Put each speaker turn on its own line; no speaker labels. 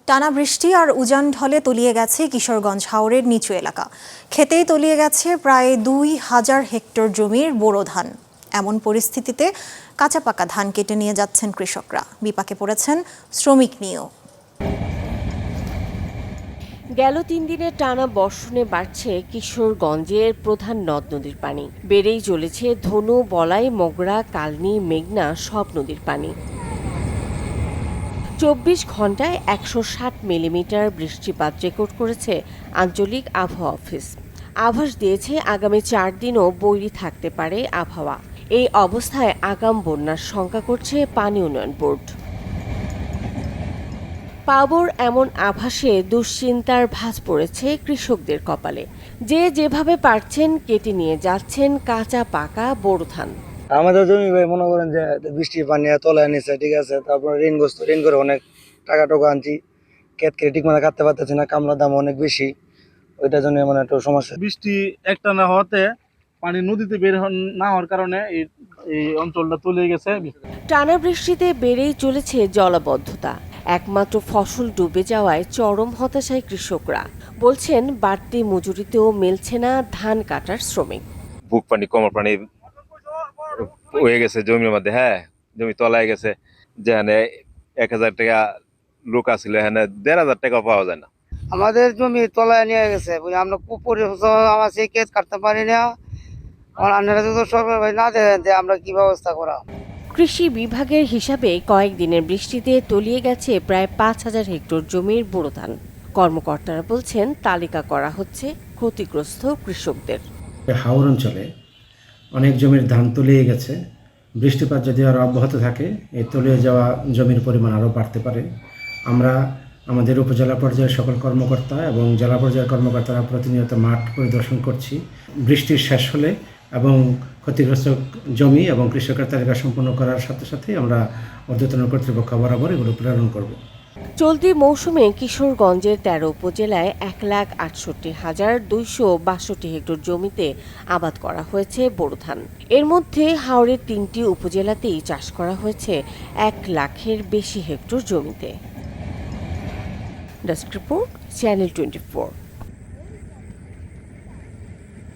টানা বৃষ্টি আর উজান ঢলে তলিয়ে গেছে কিশোরগঞ্জ হাওরের নিচু এলাকা। খেতেই তলিয়ে গেছে প্রায় ২,০০০ হেক্টর জমির বোরো ধান। এমন পরিস্থিতিতে কাঁচা পাকা ধান কেটে নিয়ে যাচ্ছেন কৃষকরা। বিপাকে পড়েছেন শ্রমিক নিয়েও।
গেল ৩ দিনের টানা বর্ষণে বাড়ছে কিশোরগঞ্জের প্রধান নদ নদীর পানি। বেড়েই চলেছে ধনু, বলাই, মগরা, কালনী, মেঘনা সব নদীর পানি। ২৪ ঘন্টায় ১৬০ মিলিমিটার বৃষ্টিপাত রেকর্ড করেছে আঞ্চলিক আবহাওয়া অফিস। আভাস দিয়েছে আগামী ৪ দিনও বৈরী থাকতে পারে আবহাওয়া। এই অবস্থায় আগাম বন্যার শঙ্কা করছে পানি উন্নয়ন বোর্ড। পাবর এমন আভাসে দুশ্চিন্তার ভাঁজ পড়েছে কৃষকদের কপালে। যে যেভাবে পারছেন কেটে নিয়ে যাচ্ছেন কাঁচা পাকা বোরো ধান।
আমাদের জমি ভাই মনে করেন যে বৃষ্টির পানি তলায় নিচ্ছে, ঠিক আছে। তারপর ঋণ করে অনেক টাকা আনছি, ক্ষেত কেটে ঠিক মতো কাটতে পারতেছি না, কামলার দাম অনেক বেশি, ওইটার জন্য মানে একটু সমস্যা।
বৃষ্টি একটা না হওয়াতে পানি নদীতে বের না হওয়ার কারণে এই অঞ্চলটা তলিয়ে গেছে।
টানা বৃষ্টিতে বেড়েই চলেছে জলাবদ্ধতা। একমাত্র ফসল ডুবে যাওয়ায় চরম হতাশায় কৃষকরা। বলছেন বাড়তি মজুরিতেও মিলছে না ধান কাটার শ্রমিক।
বুক পানি, কোমর পানি হয়ে গেছে জমির মধ্যে। জমি তলায় গেছে। যেখানে ১,০০০ টাকা লোক আসলে এখানে ১,৫০০ টাকা পাওয়া যায় না।
আমাদের জমি তলায় নিয়ে গেছে, আমরা আমার সেই ক্ষেত কাটতে পারি না। আপনারা যদি সরকার ভাই না দেখেন যে আমরা কি ব্যবস্থা করা।
কৃষি বিভাগের হিসাবে কয়েকদিনের বৃষ্টিতে তলিয়ে গেছে প্রায় ৫,০০০ হেক্টর জমির বোরো ধান। কর্মকর্তারা বলছেন তালিকা করা হচ্ছে ক্ষতিগ্রস্ত কৃষকদের।
হাওর অঞ্চলে অনেক জমির ধান তলিয়ে গেছে। বৃষ্টিপাত যদি আরও অব্যাহত থাকে, এই তলিয়ে যাওয়া জমির পরিমাণ আরও বাড়তে পারে। আমরা আমাদের উপজেলা পর্যায়ের সকল কর্মকর্তা এবং জেলা পর্যায়ের কর্মকর্তারা প্রতিনিয়ত মাঠ পরিদর্শন করছি। বৃষ্টির শেষ হলে এবং ক্ষতিগ্রস্ত জমি এবং কৃষকের তালিকা সম্পন্ন করার সাথে সাথে আমরা ঊর্ধ্বতন কর্তৃপক্ষ বরাবর এগুলো প্রেরণ করব।
চলতি মৌসুমে কিশোরগঞ্জের ১৩ উপজেলায় ১,৬৮,২৬২ হেক্টর জমিতে আবাদ করা হয়েছে বোরো ধান। এর মধ্যে হাওরের ৩টি উপজেলাতেই চাষ করা হয়েছে ১,০০,০০০-এর বেশি হেক্টর জমিতে। Desk report, channel 24।